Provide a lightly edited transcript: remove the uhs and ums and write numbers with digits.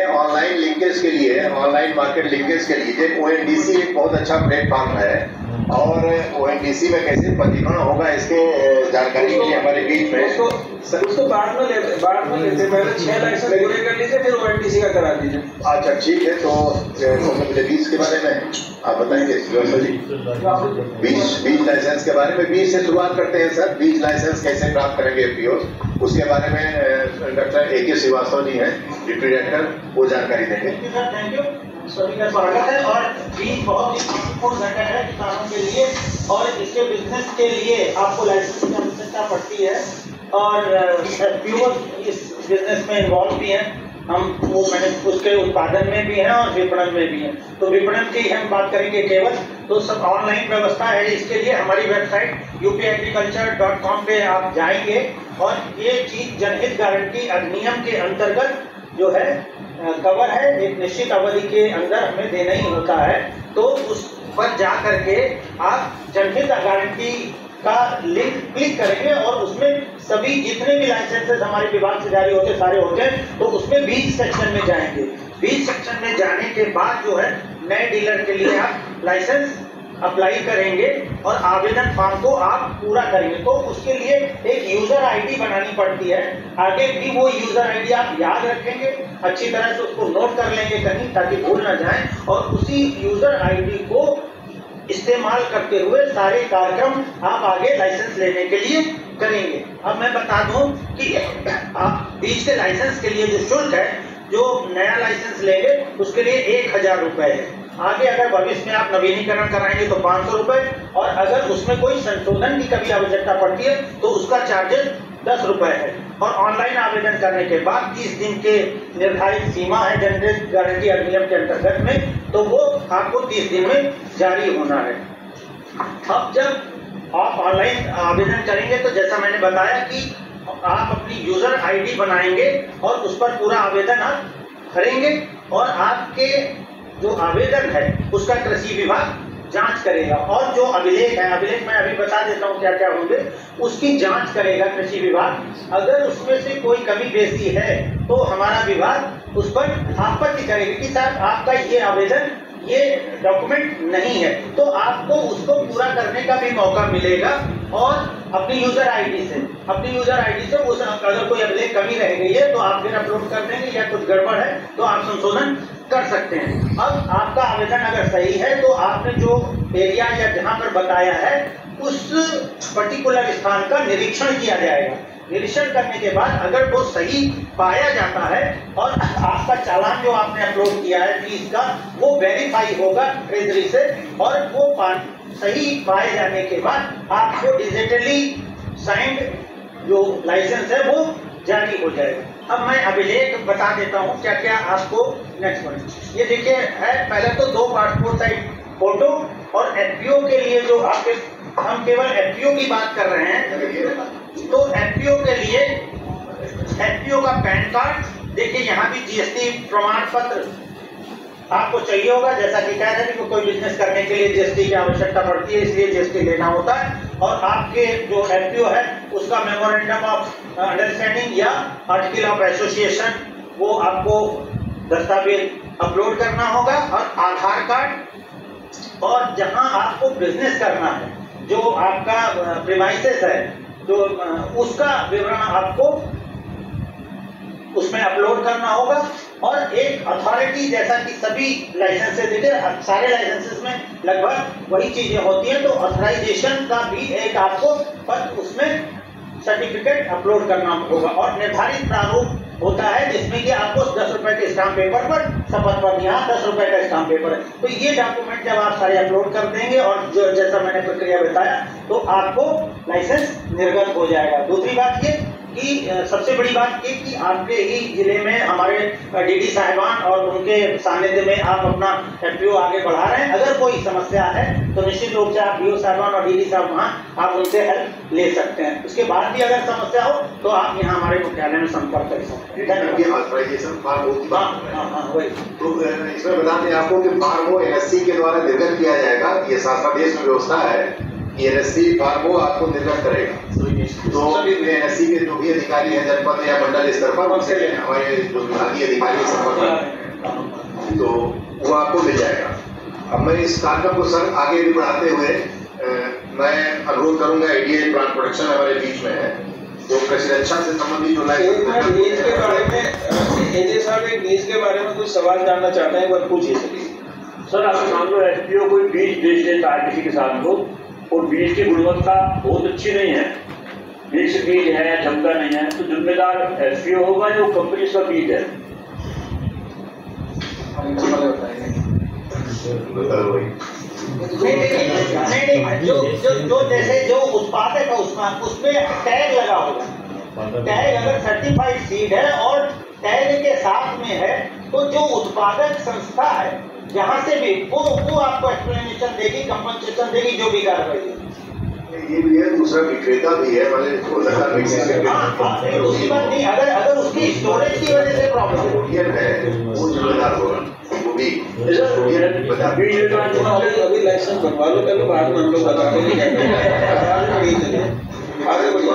Online linkage के लिए, online market linkage के लिए ONDC एक बहुत अच्छा प्लेटफॉर्म है और ONDC में कैसे पंजीकरण होगा इसके जानकारी के लिए हमारे बीच में उसको बाद में लेते पहले 6 लाइसेंस पूरे कर लीजिए, फिर ONDC का करा दीजिए। अच्छा ठीक है, तो बीज के बारे में आप बताएंगे जी? बीज लाइसेंस के बारे में, बीज से शुरुआत करते हैं सर। बीज लाइसेंस कैसे प्राप्त करेंगे FPO, उसके बारे में डॉक्टर AK श्रीवास्तव जी हैं, डिप्टी डायरेक्टर, वो जानकारी देंगे। थैंक यू, सभी का स्वागत है। और बीज बहुत ही महत्वपूर्ण घटक है किसानों के लिए और इसके बिजनेस के लिए आपको लाइसेंस की आवश्यकता पड़ती है और FPO इस बिजनेस में इन्वॉल्व भी हैं। हम वो मैंने उसके उत्पादन में भी हैं और विपणन में भी हैं। तो विपणन की हम बात करेंगे केवल, तो सब ऑनलाइन व्यवस्था है। इसके लिए हमारी वेबसाइट upagriculture.com पे आप जाएंगे और ये चीज जनहित गारंटी अधिनियम के अंतर्गत जो है कवर है, एक निश्चित अवधि के अंदर हमें देना ही होता है। तो उस पर जा करके आप जनहित गारंटी का लिंक क्लिक करेंगे और उसमें सभी जितने भी लाइसेंसेस हमारे विभाग से जारी होते सारे होते हैं, तो उसमें बीज सेक्शन में जाएंगे। बीज सेक्शन में जाने के बाद जो है नए डीलर के लिए आप लाइसेंस अप्लाई करेंगे और आवेदन फॉर्म को आप पूरा करेंगे। तो उसके लिए एक यूजर आईडी बनानी पड़ती है। आगे भी वो यूजर आईडी आप याद रखेंगे, अच्छी तरह से उसको नोट कर लेंगे कहीं, ताकि भूल ना जाए, और उसी यूजर आईडी को इस्तेमाल करते हुए सारे कार्यक्रम आप आगे लाइसेंस लेने के लिए करेंगे। अब मैं बता दूं कि आप बीज के लाइसेंस के लिए जो शुल्क है, जो नया लाइसेंस लेंगे उसके लिए 1000 रुपए है। आगे अगर भविष्य में आप नवीनीकरण कराएंगे तो 500 रुपए, और अगर उसमें कोई संशोधन की कभी आवश्यकता पड़ती है तो उसका चार्जेस 10 रुपए है। और ऑनलाइन आवेदन करने के बाद 30 दिन के निर्धारित सीमा है जनहित गारंटी अधिनियम के अंतर्गत में, तो वो आपको 30 दिन में जारी होना है। अब जब आप ऑनलाइन आवेदन करेंगे तो जैसा मैंने बताया कि आप अपनी यूजर आईडी बनाएंगे और उस पर पूरा आवेदन आप करेंगे और आपके जो आवेदन है उसका कृषि विभाग जांच करेगा। और जो अभिलेख है, अभिलेख मैं अभी बता देता हूँ क्या क्या होंगे, उसकी जांच करेगा कृषि विभाग। अगर उसमें से कोई कमी बेसी है तो हमारा विभाग उस पर आपत्ति करेगा कि साहब आपका ये आवेदन, ये डॉक्यूमेंट नहीं है, तो आपको उसको पूरा करने का भी मौका मिलेगा। और अपनी यूजर आईडी से उस अगर कोई अभिलेख कमी रह गई है तो आप फिर अपलोड कर देंगे, या कुछ गड़बड़ है तो आप संशोधन कर सकते हैं। अब आपका आवेदन अगर सही है तो आपने जो एरिया या जहां पर बताया है उस पर्टिकुलर स्थान का निरीक्षण किया जाएगा। निरीक्षण करने के बाद अगर वो सही पाया जाता है और आपका चालान जो आपने अपलोड किया है फीस का, वो वेरीफाई होगा ट्रेजरी से, और वो सही पाए जाने के बाद आपको डिजिटली साइंड जो लाइसेंस है वो जारी हो जाएगा। अब मैं अभिलेख बता देता हूँ क्या क्या आपको। नेक्स्ट वन, ये देखिए है पहले तो 2 पासपोर्ट साइज फोटो, और FPO के लिए जो आपके, हम केवल FPO की बात कर रहे हैं, तो FPO के लिए FPO का पैन कार्ड, देखिए यहाँ भी GST प्रमाण पत्र आपको चाहिए होगा। जैसा कि कह रहे थे कि कोई बिजनेस करने के लिए GST की आवश्यकता पड़ती है, इसलिए GST लेना होता है। और आपके जो FPO है उसका मेमोरेंडम ऑफ अंडरस्टैंडिंग या आर्टिकल ऑफ एसोसिएशन, वो आपको दस्तावेज अपलोड करना होगा। और आधार कार्ड, और जहां आपको बिजनेस करना है, जो आपका प्रीमाइसेस है, जो उसका विवरण आपको उसमें अपलोड करना होगा। और एक अथॉरिटी, जैसा कि सभी लाइसेंसेस, देखिए सारे लाइसेंसेस में लगभग वही चीजें होती हैं, तो ऑथराइजेशन का भी एक आपको पर उसमें सर्टिफिकेट अपलोड करना होगा। और निर्धारित प्रारूप होता है जिसमें कि आपको 10 रुपए के स्टाम्प पेपर पर, शपथ पर यहाँ 10 रुपए का स्टाम्प पेपर है। तो ये डॉक्यूमेंट जब आप सारे अपलोड कर देंगे और जो जैसा मैंने प्रक्रिया बताया, तो आपको लाइसेंस निर्गत हो जाएगा। दूसरी बात ये कि सबसे बड़ी बात ये कि आपके ही जिले में हमारे DD साहिबान और उनके सानिध्य में आप अपना FPO आगे बढ़ा रहे हैं। अगर कोई समस्या है तो निश्चित रूप से आप DO साहिबान और DD साहब वहाँ आप उनसे हेल्प ले सकते हैं। उसके बाद भी अगर समस्या हो तो आप यहाँ हमारे मुख्यालय में संपर्क कर सकते हैं। वही तो इसमें बता दें आपको कि फार्मो NSC के द्वारा निर्गत किया जाएगा। ये शासनादेश में व्यवस्था है, NSC फार्मो आपको निर्गत करेगा। तो एससी के जो भी अधिकारी हैं जनपद या मंडल स्तर पर उनसे लेना, हमारे जो विभागीय अधिकारी संपर्क, तो वो आपको मिल जाएगा। अब मैं इस कार्यक्रम को सर आगे भी बढ़ाते हुए मैं अनुरोध करूंगा, एडीए प्लांट प्रोडक्शन हमारे बीच में है, जो कृषि रक्षा से संबंधित जो बीज के बारे में एजे साहब एक बीज के बारे में कुछ सवाल जानना चाहते हैं, वो पूछिए। सर आप मान लो एसपीओ कोई बीज बेच देता है किसी किसान को और बीज की गुणवत्ता बहुत अच्छी नहीं है, मिक्स बीज है, क्षमता नहीं है, तो जिम्मेदार एसपीओ होगा जो कंपनी का बीज है? जो जैसे जो उत्पादक है उसमें टैग लगा होगा, टैग अगर सर्टिफाइड सीड है और टैग के साथ में है, तो जो उत्पादक संस्था है जहाँ से भी वो आपको एक्सप्लेनेशन देगी, कंपनसेशन देगी, जो भी कार्रवाई है। ये भी है, दूसरा विक्रेता भी है, मतलब उसकी बात नहीं, अगर उसकी स्टोरेज की वजह से प्रॉब्लम है वो जिम्मेदार होगा, वो भी अभी लाइसेंस बनवा लो पहले, बाद में हम लोग बताते हैं। आगे बढ़िए।